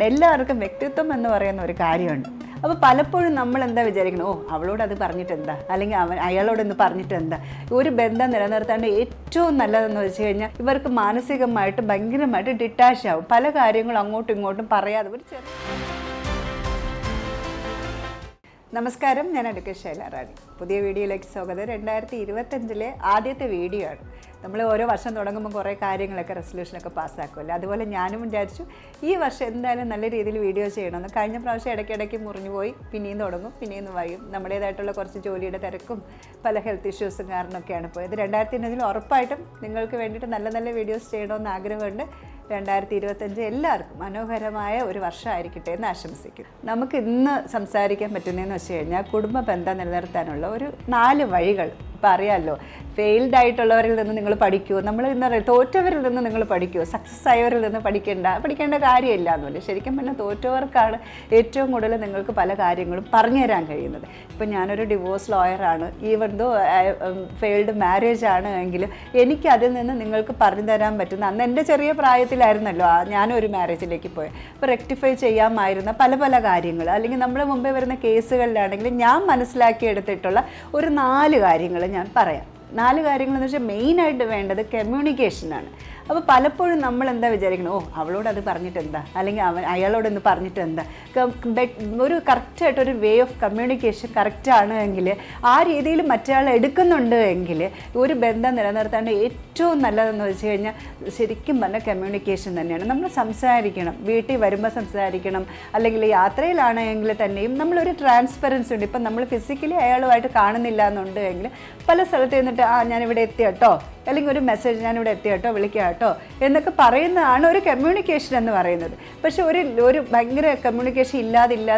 എല്ലാവർക്കും വ്യക്തിത്വം എന്ന് പറയുന്ന ഒരു കാര്യമുണ്ട്. അപ്പോൾ പലപ്പോഴും നമ്മൾ എന്താ വിചാരിക്കണം, അവളോട് അത് പറഞ്ഞിട്ട് എന്താ, അല്ലെങ്കിൽ അയാളോടൊന്ന് പറഞ്ഞിട്ട് എന്താ. ഒരു ബന്ധം നിലനിർത്താണ്ട് ഏറ്റവും നല്ലതെന്ന് വെച്ച് കഴിഞ്ഞാൽ ഇവർക്ക് മാനസികമായിട്ട് ഭയങ്കരമായിട്ട് ഡിറ്റാച്ച് ആവും. പല കാര്യങ്ങളും അങ്ങോട്ടും ഇങ്ങോട്ടും പറയാതെ ഒരു ചെറിയ. നമസ്കാരം, ഞാൻ അഡ്വക്കേറ്റ് ശൈലറാണി. പുതിയ വീഡിയോയിലേക്ക് സ്വാഗതം. 2025 ആദ്യത്തെ വീഡിയോ ആണ്. നമ്മൾ ഓരോ വർഷം തുടങ്ങുമ്പോൾ കുറേ കാര്യങ്ങളൊക്കെ റെസൊല്യൂഷനൊക്കെ പാസ്സാക്കുമല്ലോ. അതുപോലെ ഞാനും വിചാരിച്ചു ഈ വർഷം എന്തായാലും നല്ല രീതിയിൽ വീഡിയോ ചെയ്യണമെന്ന്. കഴിഞ്ഞ പ്രാവശ്യം ഇടയ്ക്കിടയ്ക്ക് മുറിഞ്ഞു പോയി, പിന്നെയും തുടങ്ങും, പിന്നെയും വൈകും. നമ്മുടേതായിട്ടുള്ള കുറച്ച് ജോലിയുടെ തിരക്കും പല ഹെൽത്ത് ഇഷ്യൂസും കാരണമൊക്കെയാണ് പോയത്. 2025 ഉറപ്പായിട്ടും നിങ്ങൾക്ക് വേണ്ടിയിട്ട് നല്ല നല്ല വീഡിയോസ് ചെയ്യണമെന്ന് ആഗ്രഹമുണ്ട്. 2025 എല്ലാവർക്കും മനോഹരമായ ഒരു വർഷമായിരിക്കട്ടെ എന്ന് ആശംസിക്കുന്നു. നമുക്ക് ഇന്ന് സംസാരിക്കാൻ പറ്റുന്നതെന്ന് വെച്ച് കഴിഞ്ഞാൽ കുടുംബ ബന്ധം നിലനിർത്താനുള്ള ഒരു 4 വഴികൾ. ഇപ്പം അറിയാമല്ലോ, ഫെയിൽഡ് ആയിട്ടുള്ളവരിൽ നിന്ന് നിങ്ങൾ പഠിക്കുമോ, നമ്മൾ എന്താ പറയുക, തോറ്റവരിൽ നിന്ന് നിങ്ങൾ പഠിക്കുമോ, സക്സസ് ആയവരിൽ നിന്ന് പഠിക്കേണ്ട കാര്യമില്ല എന്നല്ലേ. ശരിക്കും പറഞ്ഞാൽ തോറ്റവർക്കാണ് ഏറ്റവും കൂടുതൽ നിങ്ങൾക്ക് പല കാര്യങ്ങളും പറഞ്ഞു തരാൻ കഴിയുന്നത്. ഇപ്പം ഞാനൊരു ഡിവോഴ്സ് ലോയറാണ്, ഈവൻ ദോ ഫെയിൽഡ് മാരേജ് ആണ് എങ്കിലും എനിക്ക് അതിൽ നിന്ന് നിങ്ങൾക്ക് പറഞ്ഞു തരാൻ പറ്റുന്ന, അന്ന് എൻ്റെ ചെറിയ പ്രായത്തിലായിരുന്നല്ലോ ഞാനൊരു മാരേജിലേക്ക് പോയത്. അപ്പോൾ റെക്ടിഫൈ ചെയ്യാമായിരുന്ന പല പല കാര്യങ്ങൾ, അല്ലെങ്കിൽ നമ്മുടെ മുമ്പേ വരുന്ന കേസുകളിലാണെങ്കിൽ ഞാൻ മനസ്സിലാക്കിയെടുത്തിട്ടുള്ള ഒരു 4 കാര്യങ്ങൾ ഞാൻ പറയാം. 4 കാര്യങ്ങളെന്ന് വെച്ചാൽ മെയിനായിട്ട് വേണ്ടത് കമ്മ്യൂണിക്കേഷനാണ്. അപ്പോൾ പലപ്പോഴും നമ്മൾ എന്താ വിചാരിക്കണം, അവളോട് അത് പറഞ്ഞിട്ട് എന്താ, അല്ലെങ്കിൽ അയാളോടൊന്ന് പറഞ്ഞിട്ട് എന്താ. ഒരു കറക്റ്റായിട്ടൊരു വേ ഓഫ് കമ്മ്യൂണിക്കേഷൻ കറക്റ്റാണ് എങ്കിൽ, ആ രീതിയിൽ മറ്റയാൾ എടുക്കുന്നുണ്ട് എങ്കിൽ ഒരു ബന്ധം നിലനിർത്താണ്ട് ഏറ്റവും നല്ലതെന്ന് വെച്ച് കഴിഞ്ഞാൽ ശരിക്കും പറഞ്ഞാൽ കമ്മ്യൂണിക്കേഷൻ തന്നെയാണ്. നമ്മൾ സംസാരിക്കണം, വീട്ടിൽ വരുമ്പോൾ സംസാരിക്കണം, അല്ലെങ്കിൽ യാത്രയിലാണെങ്കിൽ തന്നെയും നമ്മളൊരു ട്രാൻസ്പെറൻസി ഉണ്ട്. ഇപ്പം നമ്മൾ ഫിസിക്കലി അയാളുമായിട്ട് കാണുന്നില്ല എന്നുണ്ട് എങ്കിൽ പല സ്ഥലത്ത് നിന്നിട്ട് ഞാനിവിടെ എത്തി കേട്ടോ, അല്ലെങ്കിൽ ഒരു മെസ്സേജ് ഞാനിവിടെ എത്തി കേട്ടോ, വിളിക്കാം കേട്ടോ എന്നൊക്കെ പറയുന്നതാണ് ഒരു കമ്മ്യൂണിക്കേഷൻ എന്ന് പറയുന്നത്. പക്ഷെ ഒരു ഭയങ്കര കമ്മ്യൂണിക്കേഷൻ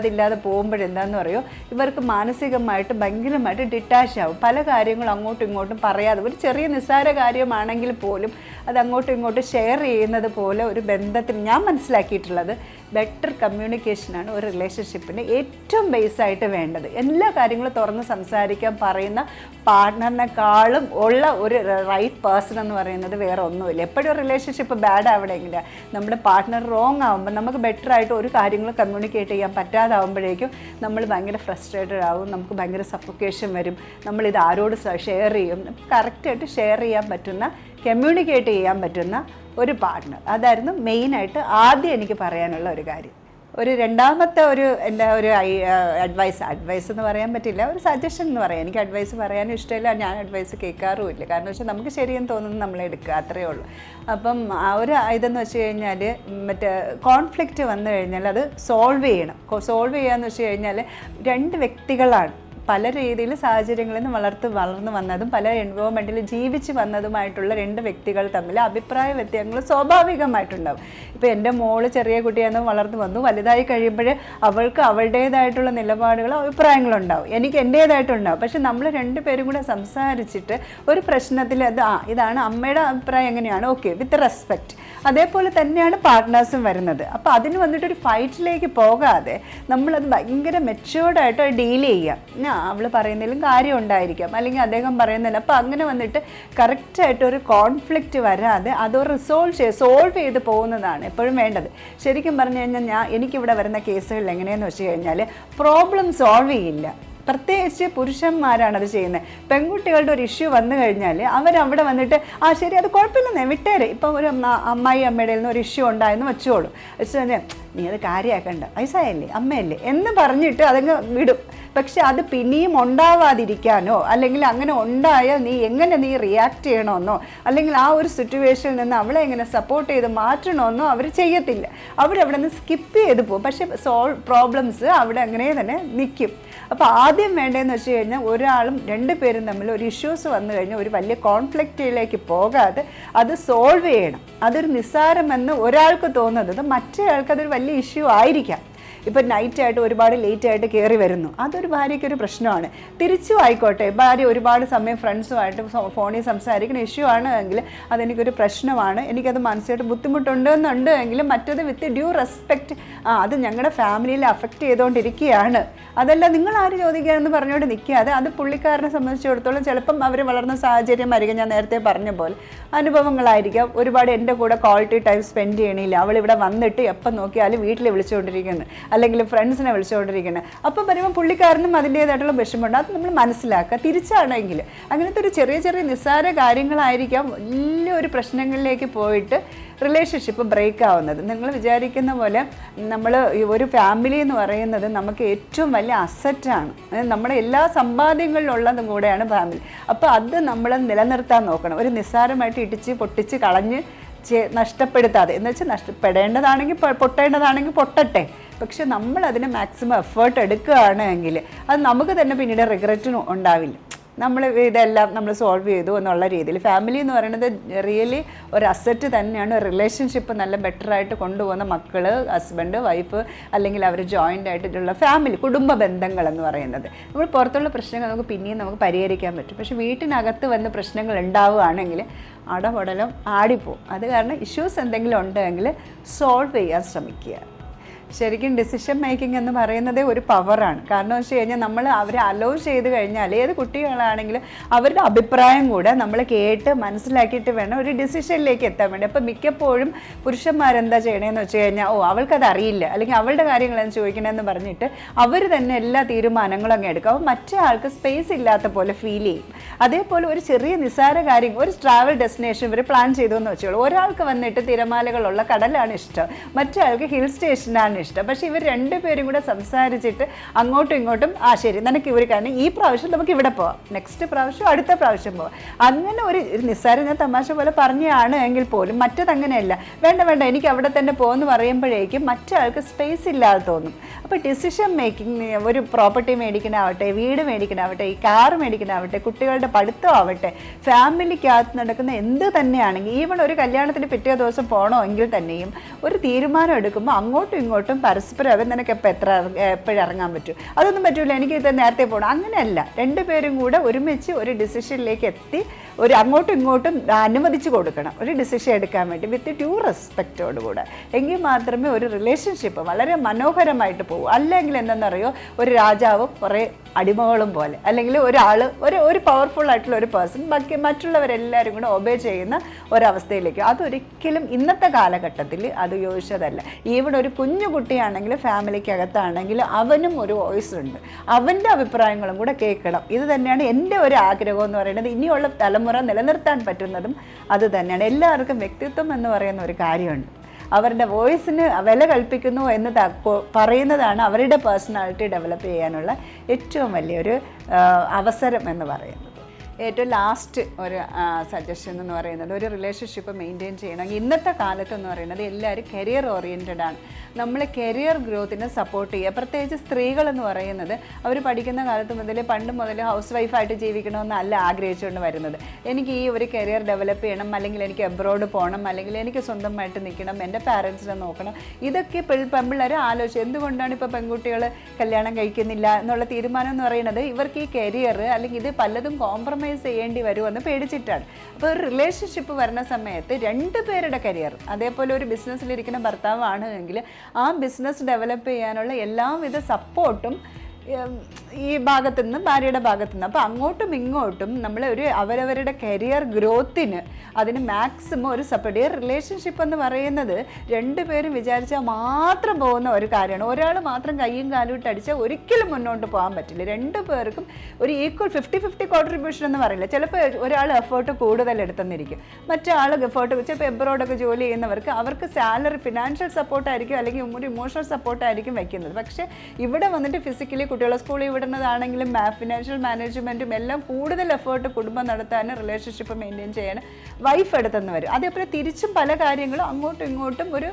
ഇല്ലാതെ പോകുമ്പോഴെന്താന്ന് പറയുമോ, ഇവർക്ക് മാനസികമായിട്ട് ഭയങ്കരമായിട്ട് ഡിറ്റാച്ച് ആവും. പല കാര്യങ്ങളും അങ്ങോട്ടും ഇങ്ങോട്ടും പറയാതെ, ഒരു ചെറിയ നിസ്സാര കാര്യമാണെങ്കിൽ പോലും അത് അങ്ങോട്ടും ഇങ്ങോട്ടും ഷെയർ ചെയ്യുന്നത് പോലെ ഒരു ബന്ധത്തിന് ഞാൻ മനസ്സിലാക്കിയിട്ടുള്ളത് ബെറ്റർ കമ്മ്യൂണിക്കേഷനാണ് ഒരു റിലേഷൻഷിപ്പിന് ഏറ്റവും ബേസായിട്ട് വേണ്ടത്. എല്ലാ കാര്യങ്ങളും തുറന്ന് സംസാരിക്കാൻ പറയുന്ന പാർട്ട്ണറിനെക്കാളും ഉള്ള ഒരു റൈറ്റ് പേഴ്സൺ എന്ന് പറയുന്നത് വേറെ ഒന്നുമില്ല. എപ്പോഴും റിലേഷൻഷിപ്പ് ബാഡ് ആവണമെങ്കിൽ നമ്മുടെ പാർട്ട്ണർ റോങ് ആകുമ്പോൾ നമുക്ക് ബെറ്ററായിട്ട് ഒരു കാര്യങ്ങളും കമ്മ്യൂണിക്കേറ്റ് ചെയ്യാൻ പറ്റാതാവുമ്പോഴേക്കും നമ്മൾ ഭയങ്കര ഫ്രസ്ട്രേറ്റഡ് ആവും, നമുക്ക് ഭയങ്കര സഫോക്കേഷൻ വരും. നമ്മളിത് ആരോട് ഷെയർ ചെയ്യും? കറക്റ്റായിട്ട് ഷെയർ ചെയ്യാൻ പറ്റുന്ന, കമ്മ്യൂണിക്കേറ്റ് ചെയ്യാൻ പറ്റുന്ന ഒരു പാർട്ട്ണർ. അതായിരുന്നു മെയിനായിട്ട് ആദ്യം എനിക്ക് പറയാനുള്ള ഒരു കാര്യം. ഒരു രണ്ടാമത്തെ എൻ്റെ ഒരു അഡ്വൈസ് എന്ന് പറയാൻ പറ്റില്ല, ഒരു സജഷൻ എന്ന് പറയാം. എനിക്ക് അഡ്വൈസ് പറയാനും ഇഷ്ടമില്ല, ഞാൻ അഡ്വൈസ് കേൾക്കാറുമില്ല. കാരണം വെച്ചാൽ നമുക്ക് ശരിയെന്ന് തോന്നുന്നത് നമ്മൾ എടുക്കുക, അത്രയേ ഉള്ളൂ. അപ്പം ആ ഒരു ഇതെന്ന് വെച്ച് കഴിഞ്ഞാൽ മറ്റേ കോൺഫ്ലിക്റ്റ് വന്നു കഴിഞ്ഞാൽ അത് സോൾവ് ചെയ്യണം. സോൾവ് ചെയ്യാന്ന് വെച്ച് കഴിഞ്ഞാൽ 2 വ്യക്തികളാണ് പല രീതിയിൽ സാഹചര്യങ്ങളിൽ നിന്ന് വളർന്നു വന്നതും പല എൻവയോൺമെൻറ്റിൽ ജീവിച്ച് വന്നതുമായിട്ടുള്ള 2 വ്യക്തികൾ തമ്മിൽ അഭിപ്രായ വ്യത്യാസങ്ങൾ സ്വാഭാവികമായിട്ടുണ്ടാവും. ഇപ്പോൾ എൻ്റെ മോള് ചെറിയ കുട്ടിയാണെന്ന് വളർന്നു വന്നു, വലുതായി കഴിയുമ്പോൾ അവൾക്ക് അവളുടേതായിട്ടുള്ള നിലപാടുകളും അഭിപ്രായങ്ങളുണ്ടാവും, എനിക്ക് എൻ്റേതായിട്ടുണ്ടാവും. പക്ഷെ നമ്മൾ 2 പേരും കൂടെ സംസാരിച്ചിട്ട് ഒരു പ്രശ്നത്തിൽ ഇതാണ് അമ്മയുടെ അഭിപ്രായം, എങ്ങനെയാണ്, ഓക്കെ, വിത്ത് റെസ്പെക്റ്റ്. അതേപോലെ തന്നെയാണ് പാർട്ട്നേഴ്സും വരുന്നത്. അപ്പോൾ അതിന് വന്നിട്ടൊരു ഫൈറ്റിലേക്ക് പോകാതെ നമ്മളത് ഭയങ്കര മെച്യൂർഡായിട്ട് ഡീൽ ചെയ്യുക. അവൾ പറയുന്നതിലും കാര്യം ഉണ്ടായിരിക്കാം, അല്ലെങ്കിൽ അദ്ദേഹം പറയുന്നില്ല. അപ്പോൾ അങ്ങനെ വന്നിട്ട് കറക്റ്റായിട്ടൊരു കോൺഫ്ലിക്റ്റ് വരാതെ അത് സോൾവ് ചെയ്ത് പോകുന്നതാണ് എപ്പോഴും വേണ്ടത്. ശരിക്കും പറഞ്ഞു കഴിഞ്ഞാൽ എനിക്കിവിടെ വരുന്ന കേസുകളിൽ എങ്ങനെയെന്ന് വെച്ച് കഴിഞ്ഞാൽ പ്രോബ്ലം സോൾവ് ചെയ്യില്ല. പ്രത്യേകിച്ച് പുരുഷന്മാരാണത് ചെയ്യുന്നത്. പെൺകുട്ടികളുടെ ഒരു ഇഷ്യൂ വന്നു കഴിഞ്ഞാൽ അവരവിടെ വന്നിട്ട് ശരി, അത് കുഴപ്പമില്ലെന്നേ, വിട്ടേരെ. ഇപ്പം ഒരു അമ്മയുടെ നിന്ന് ഒരു ഇഷ്യൂ ഉണ്ടായെന്ന് വെച്ചോളൂ, വെച്ച് നീ അത് കാര്യമാക്കണ്ട, വയസ്സായല്ലേ, അമ്മയല്ലേ എന്ന് പറഞ്ഞിട്ട് അതങ്ങ് വിടും. പക്ഷെ അത് പിന്നെയും ഉണ്ടാവാതിരിക്കാനോ, അല്ലെങ്കിൽ അങ്ങനെ ഉണ്ടായാൽ നീ റിയാക്ട് ചെയ്യണമെന്നോ, അല്ലെങ്കിൽ ആ ഒരു സിറ്റുവേഷനിൽ നിന്ന് അവളെ എങ്ങനെ സപ്പോർട്ട് ചെയ്ത് മാറ്റണമെന്നോ അവർ ചെയ്യത്തില്ല. അവരവിടെ നിന്ന് സ്കിപ്പ് ചെയ്ത് പോകും. പക്ഷെ പ്രോബ്ലംസ് അവിടെ അങ്ങനെ തന്നെ നിൽക്കും. അപ്പോൾ ആദ്യം വേണ്ടതെന്ന് വെച്ച് കഴിഞ്ഞാൽ ഒരാളും 2 പേരും തമ്മിൽ ഒരു ഇഷ്യൂസ് വന്നു കഴിഞ്ഞാൽ ഒരു വലിയ കോൺഫ്ലിക്റ്റിലേക്ക് പോകാതെ അത് സോൾവ് ചെയ്യണം. അതൊരു നിസ്സാരമെന്ന് ഒരാൾക്ക് തോന്നുന്നത് മറ്റേ ആൾക്ക് അതൊരു വലിയ ഇഷ്യൂ ആയിരിക്കാം. ഇപ്പം നൈറ്റായിട്ട് ഒരുപാട് ലേറ്റായിട്ട് കയറി വരുന്നു, അതൊരു ഭാര്യയ്ക്കൊരു പ്രശ്നമാണ്. തിരിച്ചും ആയിക്കോട്ടെ, ഭാര്യ ഒരുപാട് സമയം ഫ്രണ്ട്സുമായിട്ട് ഫോണിൽ സംസാരിക്കുന്ന ഇഷ്യൂ ആണ് എങ്കിൽ അതെനിക്കൊരു പ്രശ്നമാണ്, എനിക്കത് മനസ്സിലായിട്ട് ബുദ്ധിമുട്ടുണ്ടെന്നുണ്ട് എങ്കിലും മറ്റത് വിത്ത് ഡ്യൂ റെസ്പെക്റ്റ്, അത് ഞങ്ങളുടെ ഫാമിലിയിൽ അഫക്റ്റ് ചെയ്തുകൊണ്ടിരിക്കുകയാണ്, അതല്ല നിങ്ങൾ ആര് ചോദിക്കുകയെന്ന് പറഞ്ഞുകൊണ്ട് നിൽക്കാതെ അത് പുള്ളിക്കാരനെ സംബന്ധിച്ചിടത്തോളം ചിലപ്പം അവർ വളർന്ന സാഹചര്യമായിരിക്കും, ഞാൻ നേരത്തെ പറഞ്ഞ പോലെ അനുഭവങ്ങളായിരിക്കാം. ഒരുപാട് എൻ്റെ കൂടെ ക്വാളിറ്റി ടൈം സ്പെൻഡ് ചെയ്യണില്ല, അവളിവിടെ വന്നിട്ട് എപ്പം നോക്കിയാലും വീട്ടിൽ വിളിച്ചുകൊണ്ടിരിക്കുന്നു, അല്ലെങ്കിൽ ഫ്രണ്ട്സിനെ വിളിച്ചുകൊണ്ടിരിക്കുന്നത്. അപ്പം പറയുമ്പോൾ പുള്ളിക്കാരനും അതിൻ്റേതായിട്ടുള്ള വിഷമമുണ്ട്. അത് നമ്മൾ മനസ്സിലാക്കുക. തിരിച്ചാണെങ്കിൽ അങ്ങനത്തെ ഒരു ചെറിയ ചെറിയ നിസ്സാര കാര്യങ്ങളായിരിക്കാം വലിയൊരു പ്രശ്നങ്ങളിലേക്ക് പോയിട്ട് റിലേഷൻഷിപ്പ് ബ്രേക്ക് ആവുന്നത്. നിങ്ങൾ വിചാരിക്കുന്ന പോലെ നമ്മൾ ഒരു ഫാമിലി എന്ന് പറയുന്നത് നമുക്ക് ഏറ്റവും വലിയ അസറ്റാണ്. നമ്മുടെ എല്ലാ സമ്പാദ്യങ്ങളിലുള്ളതും കൂടെയാണ് ഫാമിലി. അപ്പോൾ അത് നമ്മൾ നിലനിർത്താൻ നോക്കണം. ഒരു നിസ്സാരമായിട്ട് ഇടിച്ച് പൊട്ടിച്ച് കളഞ്ഞ് നഷ്ടപ്പെടുത്താതെ, എന്ന് വെച്ചാൽ നഷ്ടപ്പെടേണ്ടതാണെങ്കിൽ പൊട്ടേണ്ടതാണെങ്കിൽ പൊട്ടട്ടെ, പക്ഷെ നമ്മൾ അതിന് മാക്സിമം എഫേർട്ട് എടുക്കുകയാണെങ്കിൽ അത് നമുക്ക് തന്നെ പിന്നീട് റിഗ്രറ്റും ഉണ്ടാവില്ല. നമ്മൾ ഇതെല്ലാം നമ്മൾ സോൾവ് ചെയ്തു എന്നുള്ള രീതിയിൽ ഫാമിലി എന്ന് പറയുന്നത് റിയലി ഒരു അസറ്റ് തന്നെയാണ്. റിലേഷൻഷിപ്പ് നല്ല ബെറ്ററായിട്ട് കൊണ്ടുപോകുന്ന മക്കൾ, ഹസ്ബൻഡ്, വൈഫ്, അല്ലെങ്കിൽ അവർ ജോയിൻ്റ് ആയിട്ടുള്ള ഫാമിലി, കുടുംബ ബന്ധങ്ങളെന്ന് പറയുന്നത്. നമ്മൾ പുറത്തുള്ള പ്രശ്നങ്ങൾ നമുക്ക് പിന്നെയും നമുക്ക് പരിഹരിക്കാൻ പറ്റും. പക്ഷേ വീട്ടിനകത്ത് വന്ന് പ്രശ്നങ്ങൾ ഉണ്ടാവുകയാണെങ്കിൽ അടപടലം ആടിപ്പോവും. അത് കാരണം ഇഷ്യൂസ് എന്തെങ്കിലും ഉണ്ടെങ്കിൽ സോൾവ് ചെയ്യാൻ ശ്രമിക്കുക. ശരിക്കും ഡിസിഷൻ മേക്കിംഗ് എന്ന് പറയുന്നത് ഒരു പവറാണ്. കാരണം വെച്ച് കഴിഞ്ഞാൽ നമ്മൾ അവരെ അലോ ചെയ്ത് കഴിഞ്ഞാൽ ഏത് കുട്ടികളാണെങ്കിലും അവരുടെ അഭിപ്രായം കൂടെ നമ്മൾ കേട്ട് മനസ്സിലാക്കിയിട്ട് വേണം ഒരു ഡിസിഷനിലേക്ക് എത്താൻ വേണ്ടി. അപ്പോൾ മിക്കപ്പോഴും പുരുഷന്മാരെന്താ ചെയ്യണമെന്ന് വെച്ച് കഴിഞ്ഞാൽ അവൾക്കത് അറിയില്ല, അല്ലെങ്കിൽ അവളുടെ കാര്യങ്ങളെന്ന് ചോദിക്കണമെന്ന് പറഞ്ഞിട്ട് അവർ തന്നെ എല്ലാ തീരുമാനങ്ങളും അങ്ങ് എടുക്കും. അപ്പോൾ മറ്റേ ആൾക്ക് സ്പേസ് ഇല്ലാത്ത പോലെ ഫീൽ ചെയ്യും. അതേപോലെ ഒരു ചെറിയ നിസ്സാര കാര്യം, ഒരു ട്രാവൽ ഡെസ്റ്റിനേഷൻ ഇവർ പ്ലാൻ ചെയ്തു എന്ന് വെച്ചോളൂ. ഒരാൾക്ക് വന്നിട്ട് തിരമാലകളുള്ള കടലാണ് ഇഷ്ടം, മറ്റേ ആൾക്ക് ഹിൽ സ്റ്റേഷനാണ് ഇഷ്ടം. പക്ഷെ ഇവർ രണ്ടുപേരും കൂടെ സംസാരിച്ചിട്ട് അങ്ങോട്ടും ഇങ്ങോട്ടും ശരി നിനക്ക് ഇവർ കാരണം ഈ പ്രാവശ്യം നമുക്ക് ഇവിടെ പോവാം, നെക്സ്റ്റ് പ്രാവശ്യം അടുത്ത പ്രാവശ്യം പോവാം, അങ്ങനെ ഒരു നിസ്സാരം ഞാൻ തമാശ പോലെ പറഞ്ഞാണ് എങ്കിൽ പോലും മറ്റതങ്ങനെയല്ല. വേണ്ട വേണ്ട എനിക്ക് അവിടെ തന്നെ പോകുമെന്ന് പറയുമ്പോഴേക്കും മറ്റേ ആൾക്ക് സ്പേസ് ഇല്ലാതെ തോന്നും. അപ്പോൾ ഡിസിഷൻ മേക്കിംഗ്, ഒരു പ്രോപ്പർട്ടി മേടിക്കണാവട്ടെ, വീട് മേടിക്കണാവട്ടെ, ഈ കാറ് മേടിക്കണാവട്ടെ, കുട്ടികളുടെ പഠിത്തം ആവട്ടെ, ഫാമിലിക്കകത്ത് നടക്കുന്ന എന്ത് തന്നെയാണെങ്കിൽ, ഈവൺ ഒരു കല്യാണത്തിന് പിറ്റേ ദിവസം പോകണോ എങ്കിൽ തന്നെയും ഒരു തീരുമാനം എടുക്കുമ്പോൾ അങ്ങോട്ടും ഇങ്ങോട്ടും പരസ്പരം അവൻ നിനക്ക് എപ്പോഴും ഇറങ്ങാൻ പറ്റും, അതൊന്നും പറ്റൂല, എനിക്ക് ഇത് നേരത്തെ പോകണം, അങ്ങനെയല്ല. രണ്ടുപേരും കൂടെ ഒരുമിച്ച് ഒരു ഡിസിഷനിലേക്ക് എത്തി ഒരു അങ്ങോട്ടും ഇങ്ങോട്ടും അനുവദിച്ച് കൊടുക്കണം ഒരു ഡിസിഷൻ എടുക്കാൻ വേണ്ടി വിത്ത് ഡ്യൂ റെസ്പെക്റ്റോടുകൂടെ. എങ്കിൽ മാത്രമേ ഒരു റിലേഷൻഷിപ്പ് വളരെ മനോഹരമായിട്ട് പോകും. അല്ലെങ്കിൽ എന്തെന്നറിയോ, ഒരു രാജാവും കുറേ അടിമകളും പോലെ, അല്ലെങ്കിൽ ഒരാൾ ഒരു പവർഫുൾ ആയിട്ടുള്ള ഒരു പേഴ്സൺ ബാക്കി മറ്റുള്ളവരെല്ലാവരും കൂടെ ഒബേ ചെയ്യുന്ന ഒരവസ്ഥയിലേക്ക്. അതൊരിക്കലും ഇന്നത്തെ കാലഘട്ടത്തിൽ അത് യോജിച്ചതല്ല. ഈവൺ ഒരു കുഞ്ഞു കുട്ടിയാണെങ്കിൽ ഫാമിലിക്കകത്താണെങ്കിൽ അവനും ഒരു വോയിസ് ഉണ്ട്, അവൻ്റെ അഭിപ്രായങ്ങളും കൂടെ കേൾക്കണം. ഇത് തന്നെയാണ് എൻ്റെ ഒരു ആഗ്രഹം എന്ന് പറയുന്നത്. ഇനിയുള്ള തലമുറ നിലനിർത്താൻ പറ്റുന്നതും അത് തന്നെയാണ്. എല്ലാവർക്കും വ്യക്തിത്വം എന്ന് പറയുന്ന ഒരു കാര്യമുണ്ട്. അവരുടെ വോയിസിന് വില കൽപ്പിക്കുന്നു എന്ന് പറയുന്നതാണ് അവരുടെ പേഴ്സണാലിറ്റി ഡെവലപ്പ് ചെയ്യാനുള്ള ഏറ്റവും വലിയൊരു അവസരം എന്ന് പറയുന്നത്. ഏറ്റവും ലാസ്റ്റ് ഒരു സജഷൻ എന്ന് പറയുന്നത്, ഒരു റിലേഷൻഷിപ്പ് മെയിൻറ്റെയിൻ ചെയ്യണമെങ്കിൽ ഇന്നത്തെ കാലത്ത് എന്ന് പറയുന്നത് എല്ലാവരും കരിയർ ഓറിയൻറ്റഡ് ആണ്. നമ്മൾ കരിയർ ഗ്രോത്തിനെ സപ്പോർട്ട് ചെയ്യുക. പ്രത്യേകിച്ച് സ്ത്രീകളെന്ന് പറയുന്നത് അവർ പഠിക്കുന്ന കാലത്ത് മുതൽ പണ്ട് മുതൽ ഹൗസ് വൈഫായിട്ട് ജീവിക്കണമെന്നല്ല ആഗ്രഹിച്ചുകൊണ്ട് വരുന്നത്. എനിക്ക് ഈ ഒരു കരിയർ ഡെവലപ്പ് ചെയ്യണം, അല്ലെങ്കിൽ എനിക്ക് എബ്രോഡ് പോകണം, അല്ലെങ്കിൽ എനിക്ക് സ്വന്തമായിട്ട് നിൽക്കണം, എൻ്റെ പാരൻസിനെ നോക്കണം. ഇതൊക്കെ പെൺപിള്ളേർ ആലോചിച്ച് എന്തുകൊണ്ടാണ് ഇപ്പോൾ പെൺകുട്ടികൾ കല്യാണം കഴിക്കുന്നില്ല എന്നുള്ള തീരുമാനം എന്ന് പറയുന്നത് ഇവർക്ക് ഈ കരിയർ അല്ലെങ്കിൽ ഇത് പലതും കോംപ്രമൈസ് ചെയ്യേണ്ടി വരുമെന്ന് പേടിച്ചിട്ടാണ്. അപ്പോൾ ഒരു റിലേഷൻഷിപ്പ് വരുന്ന സമയത്ത് രണ്ടുപേരുടെ കരിയർ, അതേപോലെ ഒരു ബിസിനസ്സിലിരിക്കുന്ന ഭർത്താവാണ് എങ്കിൽ ആ ബിസിനസ് ഡെവലപ്പ് ചെയ്യാനുള്ള എല്ലാവിധ സപ്പോർട്ടും ഈ ഭാഗത്തു നിന്ന്, ഭാര്യയുടെ ഭാഗത്തു നിന്ന്. അപ്പോൾ അങ്ങോട്ടും ഇങ്ങോട്ടും നമ്മൾ ഒരു അവരവരുടെ കരിയർ ഗ്രോത്തിന് അതിന് മാക്സിമം ഒരു സപ്പോർട്ട്. ഈ റിലേഷൻഷിപ്പ് എന്ന് പറയുന്നത് രണ്ടുപേരും വിചാരിച്ചാൽ മാത്രം പോകുന്ന ഒരു കാര്യമാണ്. ഒരാൾ മാത്രം കയ്യും കാലും ഇട്ട് അടിച്ചാൽ ഒരിക്കലും മുന്നോട്ട് പോകാൻ പറ്റില്ല. രണ്ടു പേർക്കും ഒരു ഈക്വൽ 50-50 കോൺട്രിബ്യൂഷൻ എന്ന് പറയില്ല. ചിലപ്പോൾ ഒരാൾ എഫേർട്ട് കൂടുതൽ എടുത്തെന്നിരിക്കും, മറ്റേ ആൾ എഫേർട്ട്, ചിലപ്പോൾ എബ്രോഡൊക്കെ ജോലി ചെയ്യുന്നവർക്ക് അവർക്ക് സാലറി ഫിനാൻഷ്യൽ സപ്പോർട്ടായിരിക്കും, അല്ലെങ്കിൽ ഒരു ഇമോഷണൽ സപ്പോർട്ടായിരിക്കും വയ്ക്കുന്നത്. പക്ഷേ ഇവിടെ വന്നിട്ട് ഫിസിക്കലി കുട്ടികളെ സ്കൂളിൽ വിടുന്നതാണെങ്കിലും ഫിനാൻഷ്യൽ മാനേജ്മെൻറ്റും എല്ലാം കൂടുതൽ എഫേർട്ട് കുടുംബം നടത്താൻ, റിലേഷൻഷിപ്പ് മെയിൻറ്റെയിൻ ചെയ്യാൻ വൈഫ് എടുത്തെന്ന് വരും. അതേപോലെ തിരിച്ചും പല കാര്യങ്ങളും അങ്ങോട്ടും ഇങ്ങോട്ടും ഒരു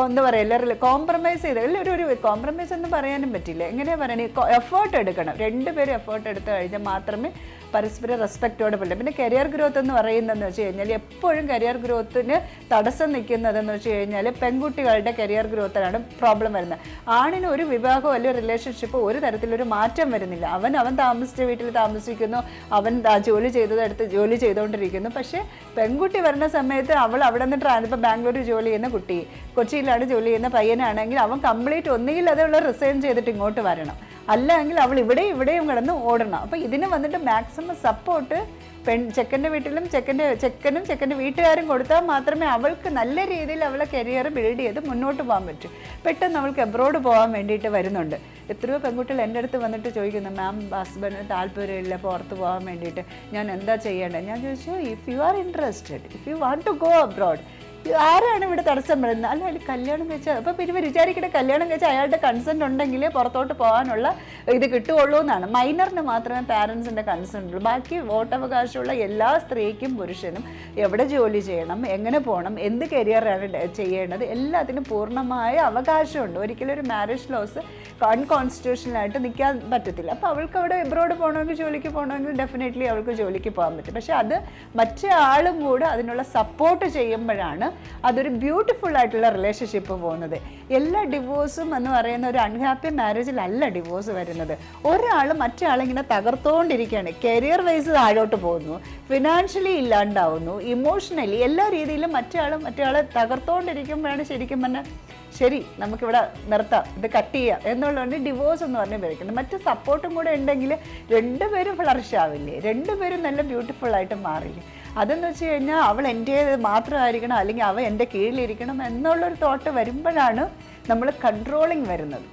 എന്താ പറയുക കോംപ്രമൈസ് ചെയ്ത്, ഒരു കോംപ്രമൈസ് എന്ന് പറയാനും പറ്റില്ല, എങ്ങനെയാണ് പറയുന്നത്, എഫേർട്ട് എടുക്കണം. രണ്ടുപേരും എഫേർട്ട് എടുത്തു കഴിഞ്ഞാൽ മാത്രമേ പരസ്പര റെസ്പെക്റ്റോടെ പറ്റില്ല. പിന്നെ കരിയർ ഗ്രോത്ത് എന്ന് പറയുന്നതെന്ന് വെച്ച് കഴിഞ്ഞാൽ എപ്പോഴും കരിയർ ഗ്രോത്തിന് തടസ്സം നിൽക്കുന്നതെന്ന് വെച്ച് കഴിഞ്ഞാൽ പെൺകുട്ടികളുടെ കരിയർ ഗ്രോത്തിനാണ് പ്രോബ്ലം വരുന്നത്. ആണിന് ഒരു വിവാഹമോ അല്ലെങ്കിൽ റിലേഷൻഷിപ്പോ ഒരു തരത്തിലൊരു മാറ്റം വരുന്നില്ല. അവൻ താമസിച്ച വീട്ടിൽ താമസിക്കുന്നു, അവൻ ജോലി ചെയ്തതെടുത്ത് ജോലി ചെയ്തുകൊണ്ടിരിക്കുന്നു. പക്ഷേ പെൺകുട്ടി വരുന്ന സമയത്ത് അവൾ അവിടെ നിന്ന് ഇപ്പോൾ ബാംഗ്ലൂരിൽ ജോലി ചെയ്യുന്ന കുട്ടി, കൊച്ചിയിലാണ് ജോലി ചെയ്യുന്ന പയ്യനാണെങ്കിൽ അവൻ കംപ്ലീറ്റ് ഒന്നുകിൽ അതുള്ള റിസൈൻ ചെയ്തിട്ട് ഇങ്ങോട്ട് വരണം, അല്ലെങ്കിൽ അവൾ ഇവിടെയും കിടന്ന് ഓടണം. അപ്പോൾ ഇതിന് വന്നിട്ട് മാക്സിമം സപ്പോർട്ട് ചെക്കൻ്റെ വീട്ടിലും ചെക്കൻ്റെ വീട്ടുകാരും കൊടുത്താൽ മാത്രമേ അവൾക്ക് നല്ല രീതിയിൽ അവളെ കരിയർ ബിൽഡ് ചെയ്ത് മുന്നോട്ട് പോകാൻ പറ്റൂ. പെട്ടെന്ന് അവൾക്ക് എബ്രോഡ് പോകാൻ വേണ്ടിയിട്ട് വരുന്നുണ്ട്. എത്രയോ പെൺകുട്ടികൾ എൻ്റെ അടുത്ത് വന്നിട്ട് ചോദിക്കുന്നു, മാം ഹസ്ബൻഡിന് താല്പര്യമില്ല പുറത്ത് പോകാൻ വേണ്ടിയിട്ട്, ഞാൻ എന്താ ചെയ്യേണ്ടത്? ഞാൻ ചോദിച്ചു, if you are interested, if you want to go abroad, ആരാണ് ഇവിടെ തടസ്സം വരുന്നത്? അല്ല അതിൽ കല്യാണം കഴിച്ചാൽ അപ്പോൾ പിന്നെ വിചാരിക്കട്ടെ കല്യാണം കഴിച്ചാൽ അയാളുടെ കൺസെൻറ്റ് ഉണ്ടെങ്കിൽ പുറത്തോട്ട് പോകാനുള്ള ഇത് കിട്ടുകയുള്ളൂ എന്നാണ്. മൈനറിന് മാത്രമേ പാരൻസിൻ്റെ കൺസെൻറ്റ് ഉള്ളൂ. ബാക്കി വോട്ടവകാശമുള്ള എല്ലാ സ്ത്രീക്കും പുരുഷനും എവിടെ ജോലി ചെയ്യണം, എങ്ങനെ പോകണം, എന്ത് കരിയറാണ് ചെയ്യേണ്ടത്, എല്ലാത്തിനും പൂർണ്ണമായ അവകാശമുണ്ട്. ഒരിക്കലും ഒരു മാരേജ് ലോസ് അൺകോൺസ്റ്റിറ്റ്യൂഷണലായിട്ട് നിൽക്കാൻ പറ്റത്തില്ല. അപ്പോൾ അവൾക്ക് അവിടെ എബ്രോഡ് പോകണമെങ്കിൽ ജോലിക്ക് പോകണമെങ്കിൽ ഡെഫിനറ്റ്ലി അവൾക്ക് ജോലിക്ക് പോകാൻ പറ്റും. പക്ഷേ അത് മറ്റേ ആളും കൂടെ അതിനുള്ള സപ്പോർട്ട് ചെയ്യുമ്പോഴാണ് അതൊരു ബ്യൂട്ടിഫുൾ ആയിട്ടുള്ള റിലേഷൻഷിപ്പ് പോകുന്നത്. എല്ലാ ഡിവോഴ്സും എന്ന് പറയുന്ന ഒരു അൺഹാപ്പി മാരേജിലല്ല ഡിവോഴ്സ് വരുന്നത്. ഒരാൾ മറ്റേ ആളിങ്ങനെ തകർത്തുകൊണ്ടിരിക്കുകയാണ്, കരിയർ വൈസ് താഴോട്ട് പോകുന്നു, ഫിനാൻഷ്യലി ഇല്ലാണ്ടാവുന്നു, ഇമോഷണലി എല്ലാ രീതിയിലും മറ്റേ ആളെ തകർത്തുകൊണ്ടിരിക്കുമ്പോഴാണ് ശരിക്കും പറഞ്ഞാൽ ശരി നമുക്കിവിടെ നിർത്താം, ഇത് കട്ട് ചെയ്യാം എന്നുള്ളതുകൊണ്ട് ഡിവോഴ്സ് എന്ന് പറഞ്ഞ് ഉപയോഗിക്കുന്നത്. മറ്റ് സപ്പോർട്ടും കൂടെ ഉണ്ടെങ്കിൽ രണ്ടുപേരും ഫ്ലറിഷ് ആവില്ലേ, രണ്ടുപേരും നല്ല ബ്യൂട്ടിഫുൾ ആയിട്ട് മാറില്ലേ. അതെന്ന് വെച്ച് കഴിഞ്ഞാൽ അവൾ എൻ്റേത് മാത്രമായിരിക്കണം അല്ലെങ്കിൽ അവൻ എൻ്റെ കീഴിലിരിക്കണം എന്നുള്ളൊരു തോട്ട് വരുമ്പോഴാണ് നമ്മൾ കൺട്രോളിങ് വരുന്നത്.